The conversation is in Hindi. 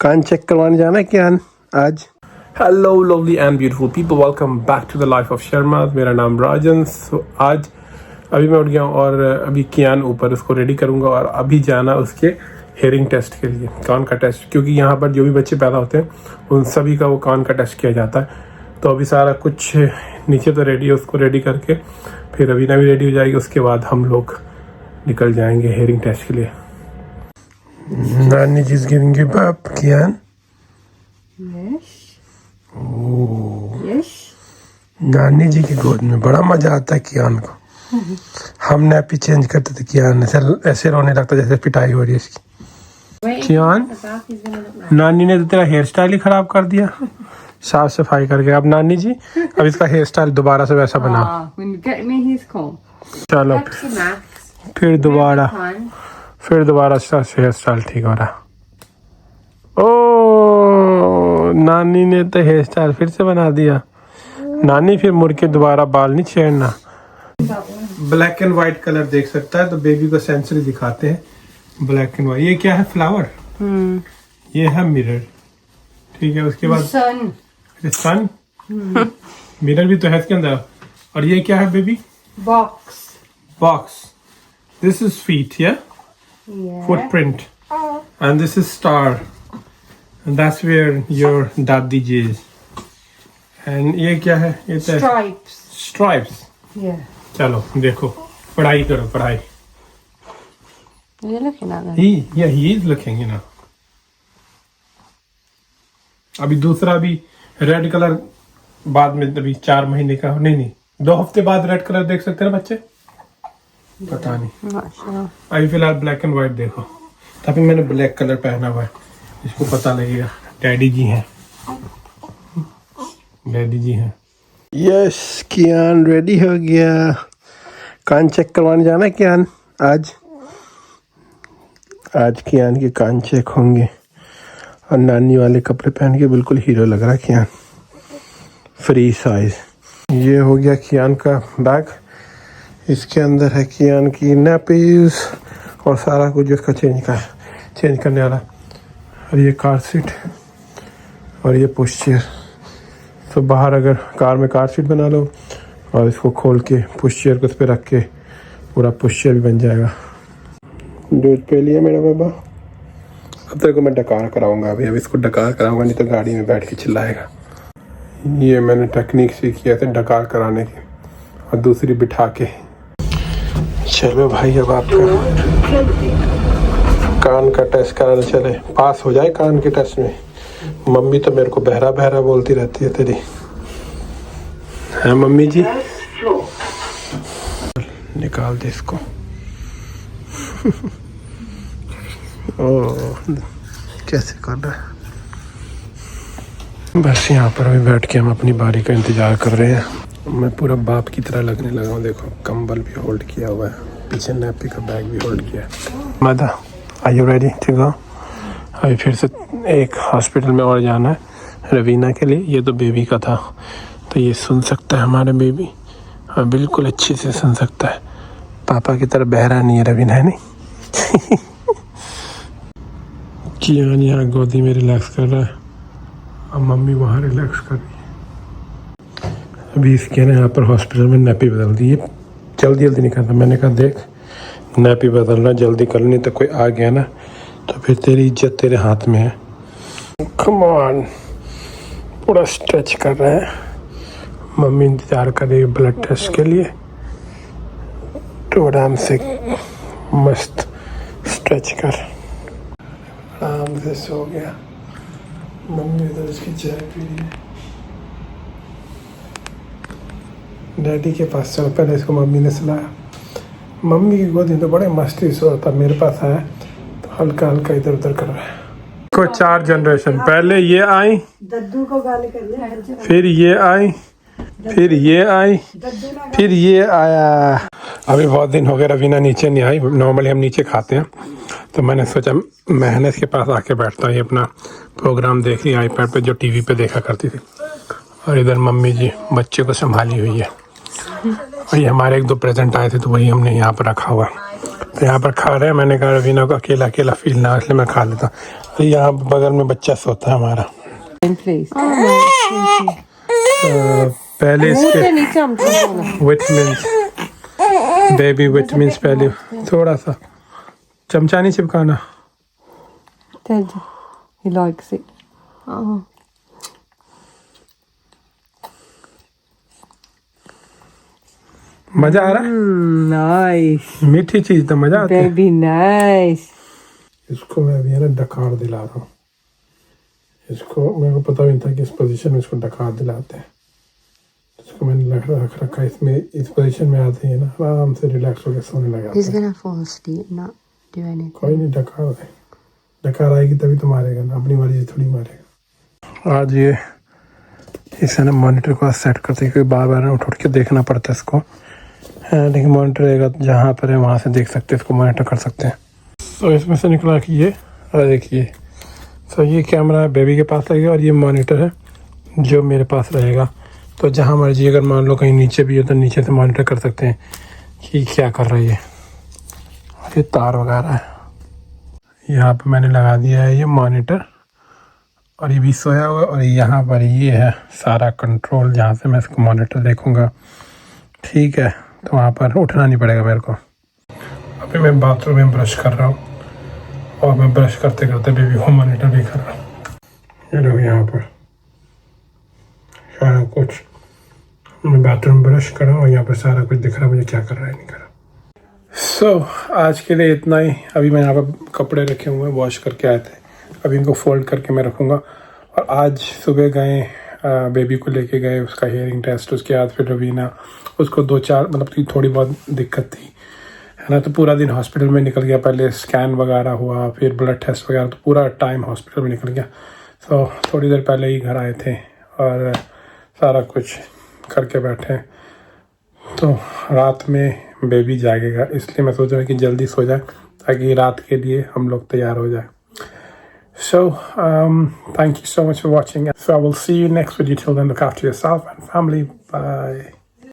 कान चेक करवाने जाना है क्या आज? Hello lovely and beautiful people, welcome back to the life of Sharma. मेरा नाम राजन। आज अभी मैं उठ गया हूँ और अभी कियान ऊपर उसको रेडी करूँगा और अभी जाना उसके हेयरिंग टेस्ट के लिए, कान का टेस्ट, क्योंकि यहाँ पर जो भी बच्चे पैदा होते हैं उन सभी का वो कान का टेस्ट किया जाता है। तो अभी सारा कुछ नीचे तो रेडी है, उसको रेडी करके फिर अभी ना भी रेडी हो जाएगी, उसके बाद हम लोग निकल जाएंगे हेयरिंग टेस्ट के लिए। नानी जी इज गिविंग यू बप, कियान। यस। नानी जी की गोद में बड़ा मजा आता है कियान को। हम नैपी चेंज करते थे, कियान ऐसे रोने लगता जैसे पिटाई हो रही है इसकी। कियान, नानी ने तो तेरा हेयर स्टाइल ही खराब कर दिया साफ सफाई करके। अब नानी जी अब इसका हेयर स्टाइल दोबारा से वैसा बनाओ। चलो फिर दोबारा हेयर स्टाइल ठीक हो रहा। ओ नानी ने तो हेयर स्टाइल फिर से बना दिया। नानी फिर मुड़ के दोबारा बाल नहीं छेड़ना। ब्लैक एंड व्हाइट कलर देख सकता है, तो बेबी को सेंसरी दिखाते हैं। ब्लैक एंड व्हाइट, ये क्या है? फ्लावर। ये है मिरर, ठीक है। उसके बाद सन, मिरर भी तो है इसके अंदर। और ये क्या है baby? Box. This is feet, या footprint, and this is star, and that's where your daddy is. And ये क्या है? ये stripes. Yeah. चलो देखो, पढ़ाई करो पढ़ाई। You're looking at them. He is looking, you know. अभी दूसरा भी रेड कलर बाद में, अभी 4 महीने का नहीं 2 हफ्ते बाद रेड कलर देख सकते हैं ना बच्चे। पता नहीं, Sure. अभी फिलहाल ब्लैक एंड व्हाइट देखो। तभी मैंने ब्लैक कलर पहना हुआ है, इसको पता लगेगा डैडी जी हैं। डैडी जी हैं। यस, कियान रेडी हो गया। कान चेक करवाने जाना है कियान आज कियान के कान चेक होंगे और नानी वाले कपड़े पहन के बिल्कुल हीरो लग रहा है कियान, फ्री साइज। ये हो गया कियान का बैग, इसके अंदर है कियान की नैपीज और सारा कुछ उसका चेंज करने वाला। और ये कार सीट और ये पुश चेयर। तो बाहर अगर कार में कार सीट बना लो और इसको खोल के पुश चेयर को उस पर रख के पूरा पुश चेयर भी बन जाएगा। दूध पे लिया मेरा बाबा। अब तेरे को मैं डकार कराऊंगा, अभी इसको डकार कराऊंगा, नहीं तो गाड़ी में बैठ के चिल्लाएगा। ये मैंने टेक्निक सीखी है डकार कराने की, और दूसरी बिठा के। चलो भाई, अब आपका कान का टेस्ट कराने चले। पास हो जाए कान के टेस्ट में। मम्मी तो मेरे को बहरा बहरा बोलती रहती है तेरी, है मम्मी जी? निकाल दे इसको। ओह कैसे कर रहा है। बस यहाँ पर अभी बैठ के हम अपनी बारी का इंतजार कर रहे हैं। मैं पूरा बाप की तरह लगने लगा हूँ। देखो, कंबल भी होल्ड किया हुआ है, पीछे नैपी का बैग भी होल्ड किया है। मदा, are you ready to go? अभी फिर से एक हॉस्पिटल में और जाना है रवीना के लिए। ये तो बेबी का था, तो ये सुन सकता है हमारे बेबी, और बिल्कुल अच्छे से सुन सकता है। पापा की तरह बहरा नहीं है रवीना, है नहीं? कियान यहाँ गोदी में रिलैक्स कर रहा है और मम्मी वहाँ रिलैक्स कर रही है। अभी इसके ना यहाँ पर हॉस्पिटल में नैपी बदल दी है। जल्दी नहीं करना, मैंने कहा देख नैपी बदलना जल्दी कर, नहीं तो कोई आ गया ना तो फिर तेरी इज्जत तेरे हाथ में है। कम ऑन, पूरा स्ट्रेच कर रहा है। मम्मी इंतजार कर रही है ब्लड टेस्ट के लिए, तो आराम से मस्त स्ट्रेच कर। आराम से सो गया। मम्मी तो उसकी चाय पी रही है। डैडी के पास चल, पहले इसको मम्मी ने सुलाया। मम्मी की गोदी तो बड़े मस्ती से होता, मेरे पास आया तो हल्का हल्का इधर उधर कर रहा है। को 4 जनरेशन पहले ये आई, दद्दू को गाली कर ले, फिर ये आई, फिर ये आई, फिर ये आया। अभी बहुत दिन हो गए रवीना नीचे नहीं आई। नॉर्मली हम नीचे खाते हैं, तो मैंने सोचा मैं इसके पास आके बैठता हूँ, अपना प्रोग्राम देख रही आईपैड पे जो टीवी पे देखा करती थी। और इधर मम्मी जी बच्चे को संभाली हुई है। और ये हमारे 1-2 प्रेजेंट आए थे, तो वही हमने यहाँ पर रखा हुआ है। तो यहाँ पर खा रहे हैं। मैंने कहा रवीना को अकेला अकेला फील ना, इसलिए मैं खा लेता हूँ। तो यहाँ बगल में बच्चा सोता है हमारा। पहले इसके विटामिन्स, बेबी विटामिन्स पहले थोड़ा सा चमचा नहीं चिपकाना। He likes it. Oh. मजा आ रहा है? Nice. मीठी चीज तो मजा आता है। Baby, nice. इसको मैं अभी है ना डकार दिला रहा हूँ। इसको मेरे को पता नहीं था कि इस पोजीशन में इसको डकार दिलाते हैं। इसको मैंने रख रखा है इसमें, इस पोजीशन में आते हैं ना आराम से रिलैक्स होकर सोने लगा। He's gonna fall asleep, not do anything. कोई नहीं, डकार है, डकार आएगी तभी तो मारेगा ना, अपनी मर्जी से थोड़ी मारेगा। आज ये इसे ना मॉनिटर को सेट करते हैं क्योंकि बार बार उठ के देखना पड़ता है इसको। लेकिन मॉनिटर रहेगा जहाँ पर है वहाँ से देख सकते हैं, इसको मॉनिटर कर सकते हैं। तो इसमें से निकला कि ये और देखिए, तो ये कैमरा बेबी के पास लगेगा और ये मॉनिटर है जो मेरे पास रहेगा। तो जहाँ मर्जी अगर मान लो कहीं नीचे भी हो तो नीचे से मॉनिटर कर सकते हैं कि क्या कर रही है। और ये तार वगैरह है, यहाँ पे मैंने लगा दिया है ये मॉनिटर, और ये भी सोया हुआ है। और यहाँ पर ये है सारा कंट्रोल जहाँ से मैं इसको मॉनिटर देखूँगा। ठीक है, तो वहाँ पर उठना नहीं पड़ेगा मेरे को। अभी मैं बाथरूम में ब्रश कर रहा हूँ और मैं ब्रश करते करते बेबी को मॉनिटर भी कर रहा हूँ। ये लोग यहाँ पर सारा कुछ, मैं बाथरूम ब्रश कर रहा हूँ और यहाँ पर सारा कुछ दिख रहा है मुझे क्या कर रहा है नहीं कर रहा। आज के लिए इतना ही। अभी मैं यहाँ पर कपड़े रखे हुए हैं, वॉश करके आए थे, अभी इनको फोल्ड करके मैं रखूँगा। और आज सुबह गए बेबी को लेके गए उसका हियरिंग टेस्ट, उसके बाद फिर रवीना, उसको 2-4 मतलब कि थोड़ी बहुत दिक्कत थी है ना, तो पूरा दिन हॉस्पिटल में निकल गया। पहले स्कैन वगैरह हुआ, फिर ब्लड टेस्ट वगैरह, तो पूरा टाइम हॉस्पिटल में निकल गया। तो थोड़ी देर पहले ही घर आए थे और सारा कुछ करके बैठे। तो रात में बेबी जागेगा, इसलिए मैं सोच रहा हूँ कि जल्दी सो जाए ताकि रात के लिए हम लोग तैयार हो जाए। So, thank you so much for watching. So I will see you next video. Till then, look after yourself and family. Bye.